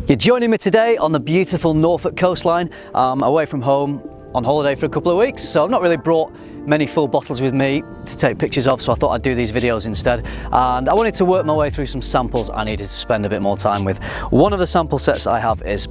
You're joining me today on the beautiful Norfolk coastline. Away from home on holiday for a couple of weeks, so I've not really brought many full bottles with me to take pictures of, so I thought I'd do these videos instead. And I wanted to work my way through some samples I needed to spend a bit more time with. One of the sample sets I have is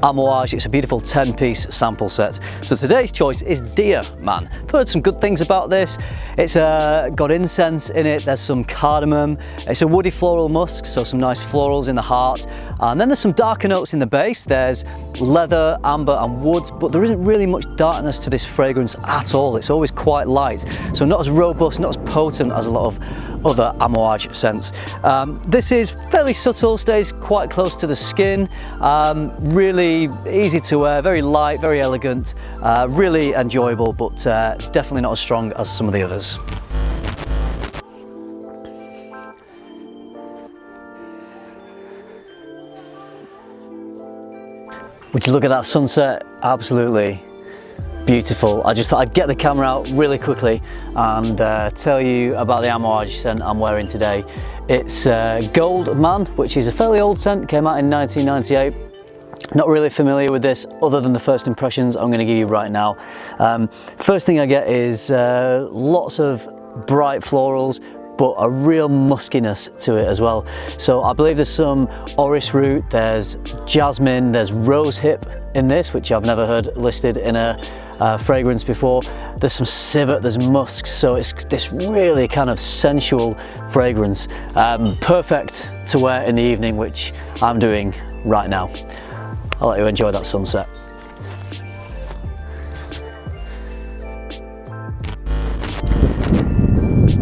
Amouage. It's a beautiful 10-piece sample set. So today's choice is Dear Man. I've heard some good things about this. It's got incense in it, there's some cardamom, it's a woody floral musk, so some nice florals in the heart. And then there's some darker notes in the base. There's leather, amber and woods, but there isn't really much darkness to this fragrance at all. It's always quite light, so not as robust, not as potent as a lot of other Amouage scents. This is fairly subtle, stays quite close to the skin, really easy to wear, very light, very elegant, really enjoyable, but definitely not as strong as some of the others. Would you look at that sunset? Absolutely beautiful. I just thought I'd get the camera out really quickly and tell you about the Amouage scent I'm wearing today. It's Gold Man, which is a fairly old scent, came out in 1998. Not really familiar with this other than the first impressions I'm going to give you right now. First thing I get is lots of bright florals, but a real muskiness to it as well. So I believe there's some orris root, there's jasmine, there's rose hip in this, which I've never heard listed in a fragrance before. There's some civet, there's musk, so it's this really kind of sensual fragrance. Perfect to wear in the evening, which I'm doing right now. I'll let you enjoy that sunset.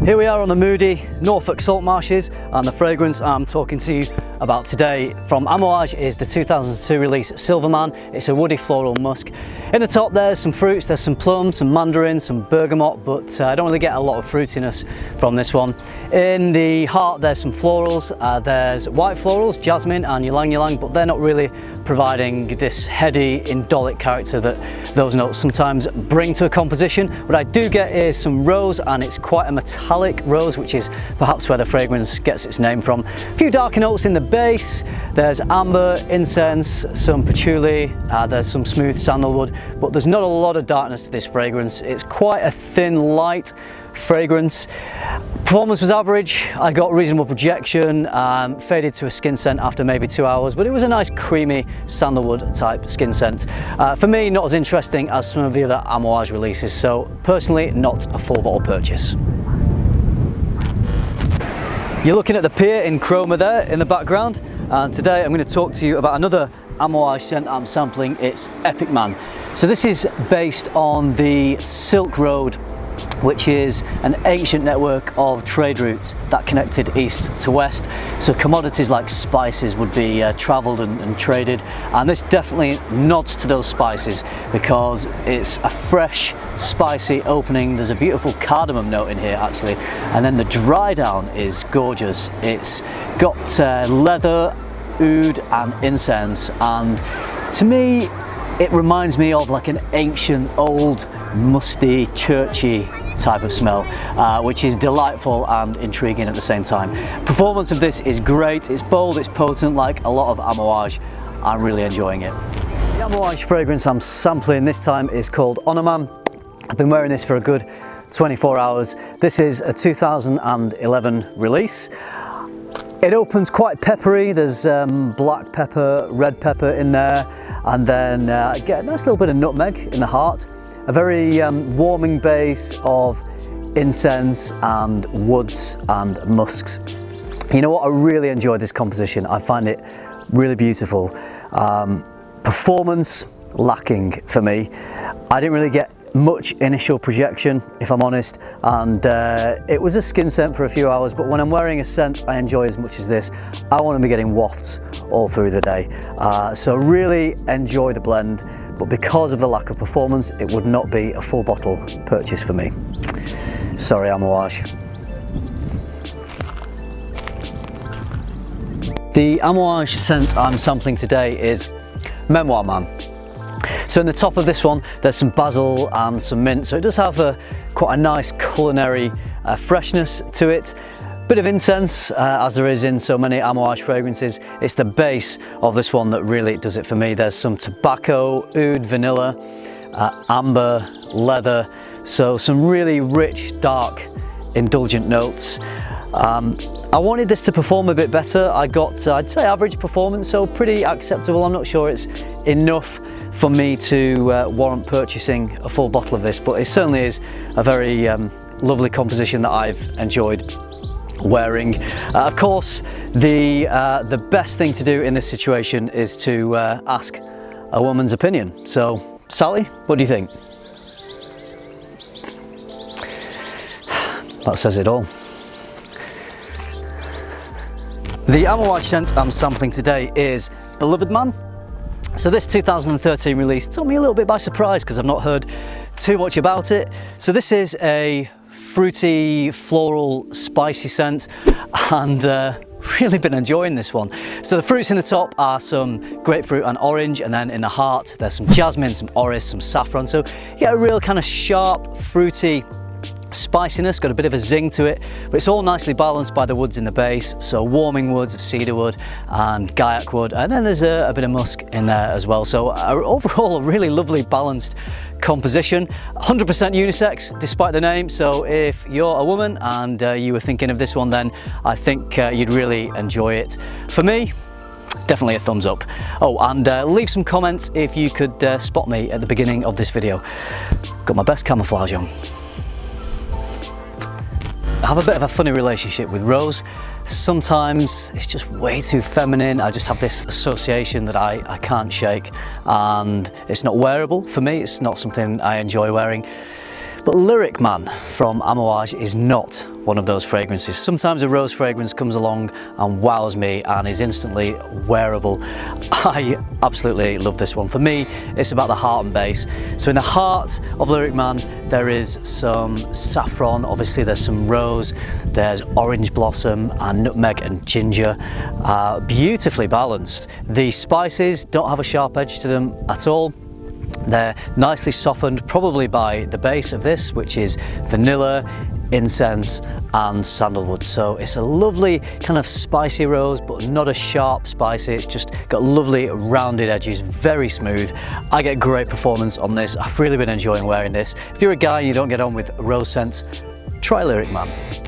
Here we are on the moody Norfolk salt marshes, and the fragrance I'm talking to you about today from Amouage is the 2002 release Silver Man. It's a woody floral musk. In the top there's some fruits, there's some plums, some mandarin, some bergamot, but I don't really get a lot of fruitiness from this one. In the heart there's some florals, there's white florals, jasmine and ylang ylang, but they're not really providing this heady, indolic character that those notes sometimes bring to a composition. What I do get is some rose, and it's quite a metallic rose, which is perhaps where the fragrance gets its name from. A few darker notes in the base. There's amber, incense, some patchouli, there's some smooth sandalwood, but there's not a lot of darkness to this fragrance. It's quite a thin, light fragrance. Performance was average. I got reasonable projection, faded to a skin scent after maybe 2 hours, but it was a nice creamy sandalwood type skin scent. For me, not as interesting as some of the other Amouage releases, so personally not a full bottle purchase. You're looking at the pier in Chroma there in the background, and today I'm going to talk to you about another Amouage scent I'm sampling. It's Epic Man. So this is based on the Silk Road, which is an ancient network of trade routes that connected east to west. So commodities like spices would be travelled and traded, and this definitely nods to those spices because it's a fresh, spicy opening. There's a beautiful cardamom note in here actually, and then the dry down is gorgeous. It's got leather, oud and incense, and to me it reminds me of like an ancient, old, musty, churchy type of smell, which is delightful and intriguing at the same time. Performance of this is great. It's bold, it's potent, like a lot of Amouage. I'm really enjoying it. The Amouage fragrance I'm sampling this time is called Journeyman. I've been wearing this for a good 24 hours. This is a 2011 release. It opens quite peppery. There's black pepper, red pepper in there, and then get a nice little bit of nutmeg in the heart. A very warming base of incense and woods and musks. You know what, I really enjoyed this composition. I find it really beautiful. Performance lacking for me. I didn't really get much initial projection, if I'm honest, and it was a skin scent for a few hours, but when I'm wearing a scent I enjoy as much as this, I want to be getting wafts all through the day. So really enjoy the blend, but because of the lack of performance, it would not be a full bottle purchase for me. Sorry, Amouage. The Amouage scent I'm sampling today is Memoir Man. So in the top of this one there's some basil and some mint, so it does have quite a nice culinary freshness to it. Bit of incense, as there is in so many Amouage fragrances. It's the base of this one that really does it for me. There's some tobacco, oud, vanilla, amber, leather, so some really rich, dark, indulgent notes. I wanted this to perform a bit better. I got, I'd say, average performance, so pretty acceptable. I'm not sure it's enough for me to warrant purchasing a full bottle of this, but it certainly is a very lovely composition that I've enjoyed wearing. Of course, the best thing to do in this situation is to ask a woman's opinion. So, Sally, what do you think? That says it all. The Amouage scent I'm sampling today is Beloved Man. So this 2013 release took me a little bit by surprise because I've not heard too much about it. So this is a fruity, floral, spicy scent, and really been enjoying this one. So the fruits in the top are some grapefruit and orange, and then in the heart there's some jasmine, some orris, some saffron. So you get a real kind of sharp, fruity spiciness, got a bit of a zing to it, but it's all nicely balanced by the woods in the base. So warming woods of cedarwood and gaiac wood, and then there's a bit of musk in there as well. So overall a really lovely balanced composition. 100% unisex despite the name, so if you're a woman and you were thinking of this one, then I think you'd really enjoy it. For me, definitely a thumbs up. Oh, and leave some comments if you could spot me at the beginning of this video. Got my best camouflage on. I have a bit of a funny relationship with rose. Sometimes it's just way too feminine. I just have this association that I can't shake, and it's not wearable for me. It's not something I enjoy wearing. But Lyric Man from Amouage is not one of those fragrances. Sometimes a rose fragrance comes along and wows me and is instantly wearable. I absolutely love this one. For me, it's about the heart and base. So in the heart of Lyric Man, there is some saffron, obviously there's some rose, there's orange blossom and nutmeg and ginger. Beautifully balanced. The spices don't have a sharp edge to them at all. They're nicely softened, probably by the base of this, which is vanilla, incense and sandalwood. So it's a lovely kind of spicy rose, but not a sharp spicy. It's just got lovely rounded edges, very smooth. I get great performance on this. I've really been enjoying wearing this. If you're a guy and you don't get on with rose scents, try Lyric Man.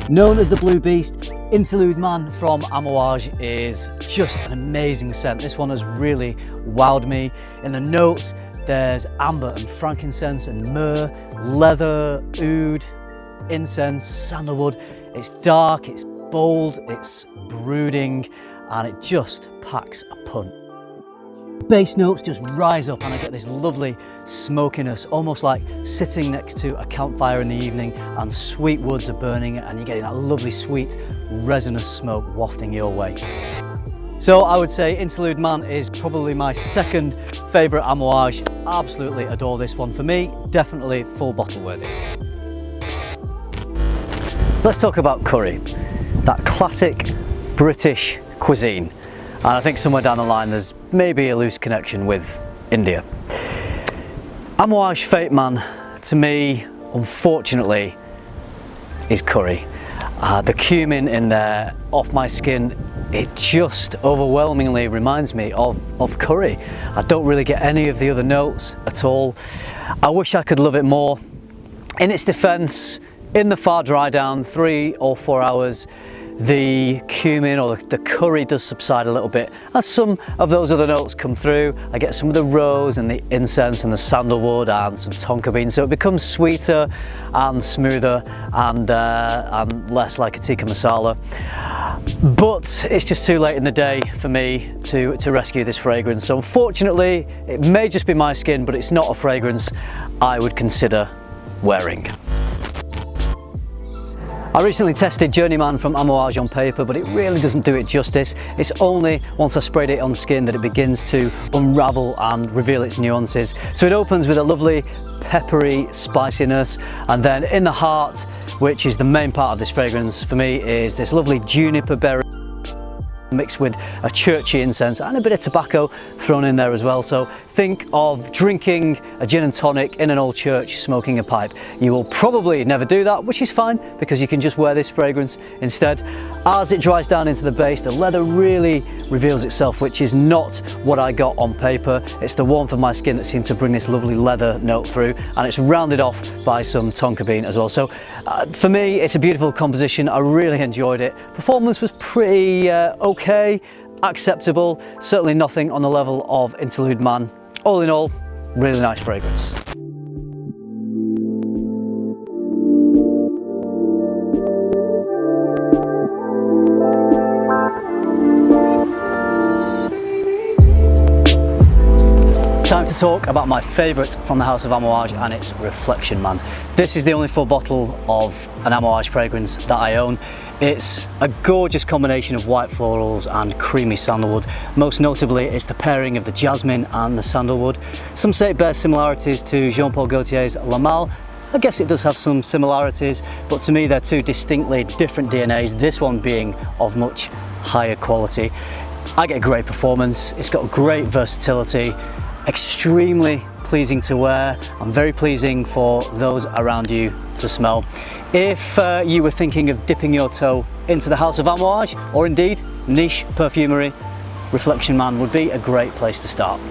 Known as the Blue Beast, Interlude Man from Amouage is just an amazing scent. This one has really wowed me. In the notes, there's amber and frankincense and myrrh, leather, oud, incense, sandalwood. It's dark, it's bold, it's brooding, and it just packs a punch. Base notes just rise up and I get this lovely smokiness, almost like sitting next to a campfire in the evening and sweet woods are burning and you're getting that lovely sweet resinous smoke wafting your way. So I would say Interlude Man is probably my second favourite Amouage. Absolutely adore this one. For me, definitely full bottle worthy. Let's talk about curry, that classic British cuisine. And I think somewhere down the line there's maybe a loose connection with India. Amouage Fate Man, to me, unfortunately, is curry. The cumin in there, off my skin, it just overwhelmingly reminds me of curry. I don't really get any of the other notes at all. I wish I could love it more. In its defense, in the far dry down, 3 or 4 hours, the cumin or the curry does subside a little bit as some of those other notes come through. I get some of the rose and the incense and the sandalwood and some tonka bean, so it becomes sweeter and smoother and less like a tikka masala. But it's just too late in the day for me to rescue this fragrance. So unfortunately, it may just be my skin, but it's not a fragrance I would consider wearing. I recently tested Journeyman from Amouage on paper, but it really doesn't do it justice. It's only once I sprayed it on skin that it begins to unravel and reveal its nuances. So it opens with a lovely peppery spiciness, and then in the heart, which is the main part of this fragrance for me, is this lovely juniper berry mixed with a churchy incense and a bit of tobacco thrown in there as well. So think of drinking a gin and tonic in an old church, smoking a pipe. You will probably never do that, which is fine because you can just wear this fragrance instead. As it dries down into the base, the leather really reveals itself, which is not what I got on paper. It's the warmth of my skin that seemed to bring this lovely leather note through, and it's rounded off by some tonka bean as well. So for me, it's a beautiful composition. I really enjoyed it. Performance was pretty okay, acceptable, certainly nothing on the level of Interlude Man. All in all, really nice fragrance. Time to talk about my favourite from the house of Amouage, and it's Reflection Man. This is the only full bottle of an Amouage fragrance that I own. It's a gorgeous combination of white florals and creamy sandalwood. Most notably, it's the pairing of the jasmine and the sandalwood. Some say it bears similarities to Jean-Paul Gaultier's La Malle. I guess it does have some similarities, but to me they're two distinctly different DNAs, this one being of much higher quality. I get a great performance, it's got great versatility, extremely pleasing to wear and very pleasing for those around you to smell. If you were thinking of dipping your toe into the house of Amouage, or indeed niche perfumery, Reflection Man would be a great place to start.